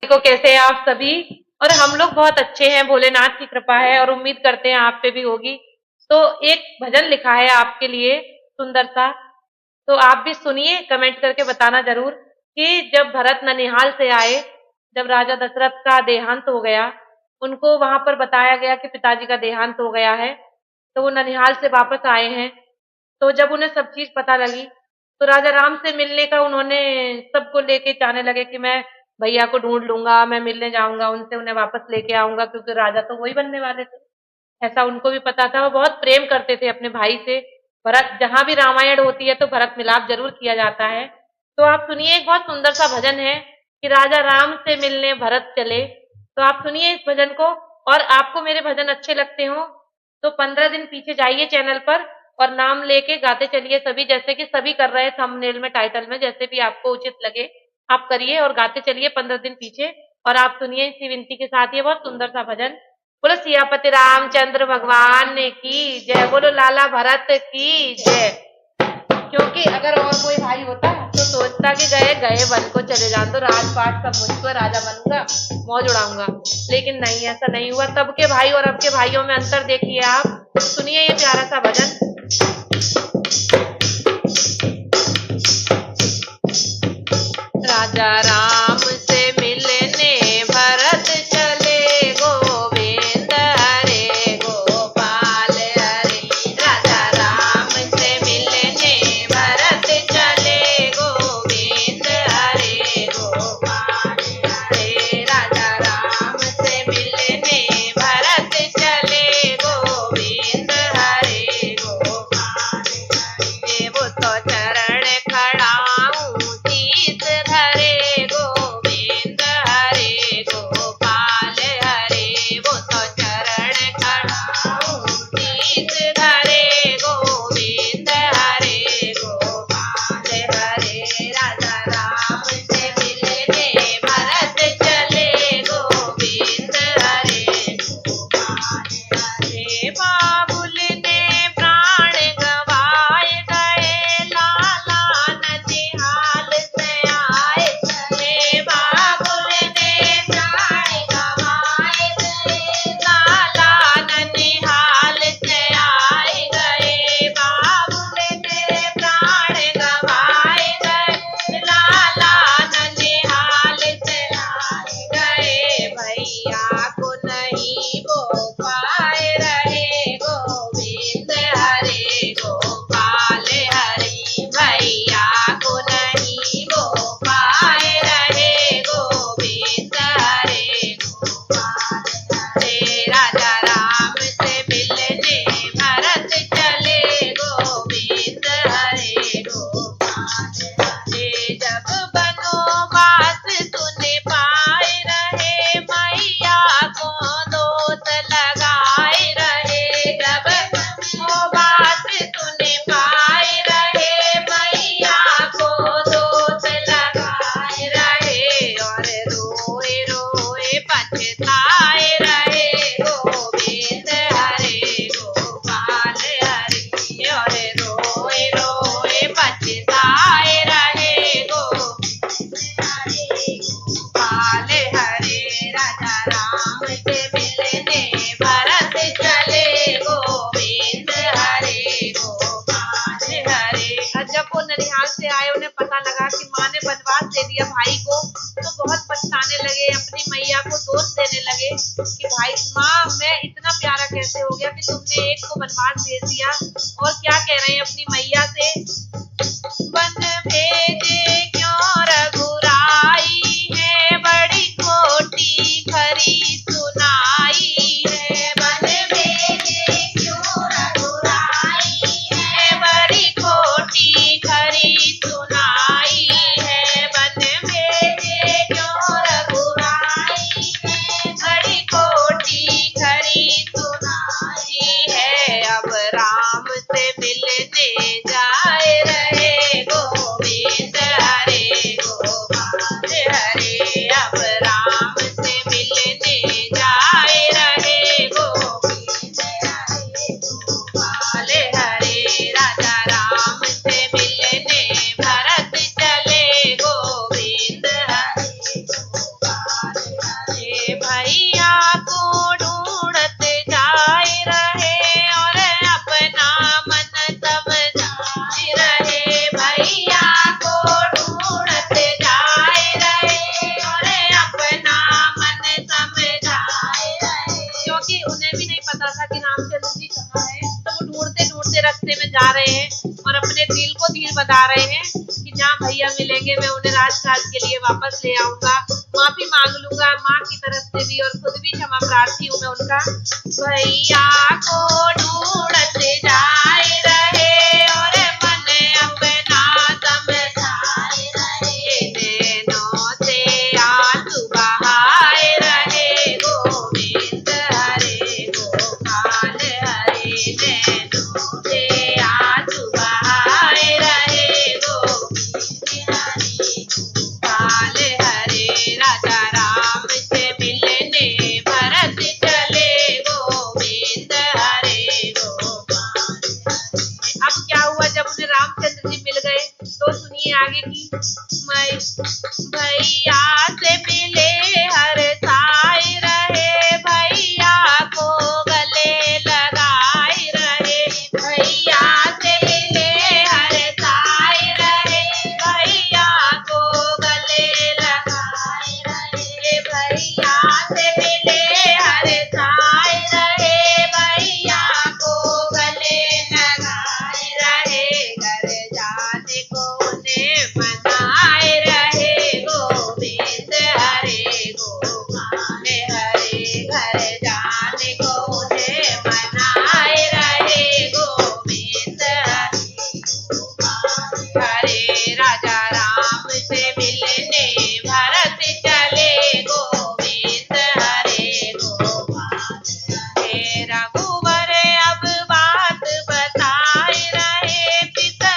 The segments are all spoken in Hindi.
को कैसे हैं आप सभी। और हम लोग बहुत अच्छे हैं, भोलेनाथ की कृपा है और उम्मीद करते हैं आप पे भी होगी। तो एक भजन लिखा है आपके लिए सुंदर सा, तो आप भी सुनिए, कमेंट करके बताना जरूर कि जब भरत ननिहाल से आए, जब राजा दशरथ का देहांत हो गया, उनको वहां पर बताया गया कि पिताजी का देहांत हो गया है, तो वो ननिहाल से वापस आए हैं। तो जब उन्हें सब चीज पता लगी, तो राजा राम से मिलने का उन्होंने सबको लेके जाने लगे कि मैं भैया को ढूंढ लूंगा, मैं मिलने जाऊंगा उनसे, उन्हें वापस लेके आऊंगा, क्योंकि राजा तो वही बनने वाले थे। ऐसा उनको भी पता था। वो बहुत प्रेम करते थे अपने भाई से। भरत, जहां भी रामायण होती है तो भरत मिलाप जरूर किया जाता है। तो आप सुनिए, एक बहुत सुंदर सा भजन है कि राजा राम से मिलने भरत चले। तो आप सुनिए इस भजन को। और आपको मेरे भजन अच्छे लगते हो तो 15 दिन पीछे जाइए चैनल पर और नाम लेके गाते चलिए सभी, जैसे कि सभी कर रहे हैं थंबनेल में, टाइटल में, जैसे भी आपको उचित लगे आप करिए और गाते चलिए 15 दिन पीछे। और आप सुनिए इसी विनती के साथ, ये बहुत सुंदर सा भजन। बोलो सियापति रामचंद्र भगवान की जय, बोलो लाला भरत की जय। क्योंकि अगर और कोई भाई होता तो सोचता कि गए गए वन को चले जान तो राजपाट सब मुझको, राजा बनूंगा, मौज उड़ाऊंगा। लेकिन नहीं, ऐसा नहीं हुआ। तब के भाई और अब के भाइयों में अंतर देखिए आप। सुनिए ये प्यारा सा भजन। राजा राम से मिलने भरत चले, गोविंद हरे गोपाल हरे। राजा राम से मिलने भरत चले, गोविंद हरे गोपाल हरे। राजा राम से मिलने भरत चले, गोविंद हरे गोपाल हरे। वो तो चरण खड़ाऊं शीस धरे, गोविंद हरे गोपाल हरे। वो तो चरण खड़ाऊं शीस धरे, गोविंद हरे गोपाल हरे। राजा राम से मिलने भरत चले, गोविंद हरे गोपाल हरे। बाबुल ने प्राण गवाए गए, लाला ननिहाल से आए गए। बाबुल ने प्राण गवाए गए, लाला ननिहाल से आए गए। बाबुल ने प्राण गवाए गए, लाला ननिहाल से आए गए। भैया को नहीं वो पाए रहे, गोविंद हरे गोपाल हरे। भैया को नहीं वो पाए रहे, गोविंद हरे गोपाल हरे। राजा राम से मिलने भरत चले, गोविंद हरे गोपाल हरे। जब बनवास सुन पाए रहे, मैया को दोष लगाए रहे। जब बनवास सुन पाए रहे, मैया को दोष लगाए रहे। और रोए रोए पछताए रहे, गोविंद हरे गोपाल हरे। और रोए रोए पछताए रहे, गोविंद हरे गोपाल हरे। राजा राम से मिलने भरत चले, गोविंद हरे गोपाल हरे। जब वो ननिहाल से आए, उन्हें पता लगा कि माँ ने बनवास दे दिया भाई को, तो बहुत पछताने लगे, अपनी मैया को दोष देने लगे कि भाई माँ, मैं इतना प्यारा कैसे हो गया कि तुमने एक को बनवास भेज दिया। और क्या कह रहे हैं अपनी मैया से, वन भेजे क्यों रघुराई है, बड़ी खोटी खरी सुनाई है। वन भेजे क्यों रघुराई है, बड़ी खोटी खरी सुनाई है। वन भेजे क्यों रघुराई है, बड़ी खोटी खरी सुनाई है। अब राम से मिलने जाए रहे, बता रहे हैं कि जहाँ भैया मिलेंगे मैं उन्हें राजकाज के लिए वापस ले आऊंगा, माफी मांग लूंगा माँ की तरफ से भी और खुद भी क्षमा प्रार्थी हूँ मैं उनका। भैया को ढूंढते जाए रहे और मन अपना समझाए रहे, नैनों से आंसू बहाए रहे, गोविंद हरे गोपाल हरे, नैनों से आंसू बहाए रहे, गोविंद हरे गोपाल हरे। राजा राम से मिलने भरत चले, गोविंद हरे गोपाल हरे। अब क्या हुआ जब उन्हें रामचंद्र जी मिल गए, तो सुनिए आगे की। मैं भैया से मिले हर साए रहे, भैया को गले लगाए रहे, भैया से मिले हर साए रहे, भैया को गले लगाए रहे, भैया से मिले हर साए रहे, भैया को गले लगाए रहे, घर जाने को उन्हें मनाए रहे, गोविंद हरे गोपाल हरे, घर जाने को उन्हें मनाए रहे, गोविंद हरे गोपाल हरे। राजा राम से मिलने भरत चले, गोविंद हरे गोपाल हरे। रघुवर अब बात बताए रहे, पिता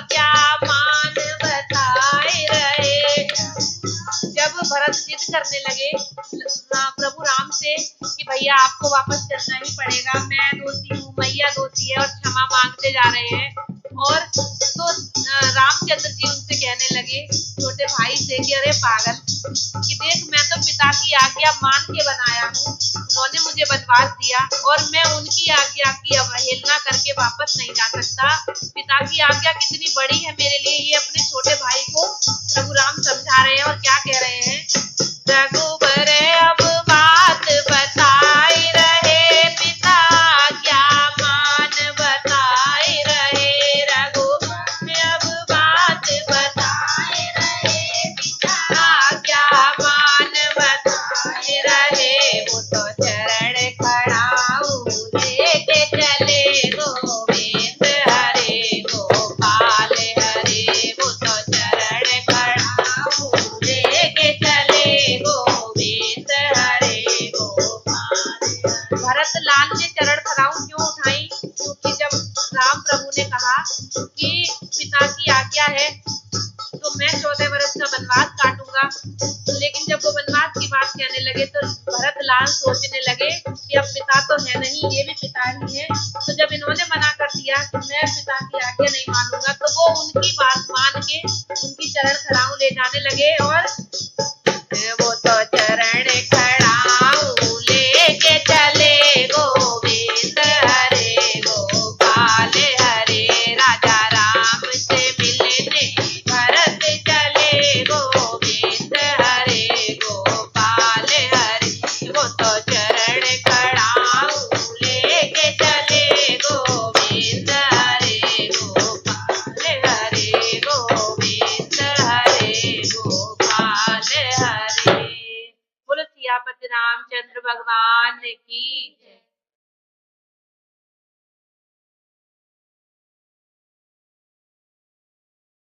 क्या मान बताए रहे। जब भरत जिद करने लगे प्रभु राम से कि भैया आपको वापस चलना ही पड़ेगा, मैं दोषी हूँ, मैया दोषी है और क्षमा मांगते जा रहे हैं, और तो रामचंद्र जी उनसे कहने लगे छोटे भाई से कि अरे पागल, कि देख मैं तो पिता की आज्ञा मान के बनाया हूँ, उन्होंने मुझे वनवास दिया और मैं उनकी आज्ञा की अवहेलना करके वापस नहीं जा सकता। पिता की आज्ञा कितनी बड़ी है मेरे लिए, ये अपने छोटे भाई को प्रभु राम समझा रहे हैं और क्या कह रहे हैं। रघुबर अब बात बताए रहे, पिता क्या मान बताए रहे, रघुबर अब बात बताए रहे, पिता क्या मान बताए रहे। वो तो चरण खड़ाऊ लेके चले, गोविंद हरे गोपाल हरे, वो तो चरण खड़ाऊ लेके चले, गोविंद हरे गोपाल हरे। भरत लाल ने चरण खड़ाऊ क्यों उठाई, क्योंकि जब राम प्रभु ने कहा कि पिता की आज्ञा है तो मैं 14 वर्ष का वनवास काटूंगा, लेकिन जब वो वनवास की बात कहने लगे तो भरत लाल सोचने लगे कि अब पिता तो है नहीं, ये भी पिता ही है। तो जब इन्होंने मना कर दिया कि मैं पिता की आज्ञा नहीं मानूंगा, तो वो उनकी बात मान के उनकी चरण खड़ाऊ ले जाने लगे, और वो तो चरण खड़ाऊ लेके चले, गोविंद हरे गोपाल हरे। राजा राम से मिलने भरत चले, गोविंद हरे गोपाल हरे, वो तो चरण खड़ाऊ लेके चले, गोविंद हरे गोपाल हरे, गोविंद हरे गोपाल हरे। बोलो सियापति रामचंद्र भगवान की जय।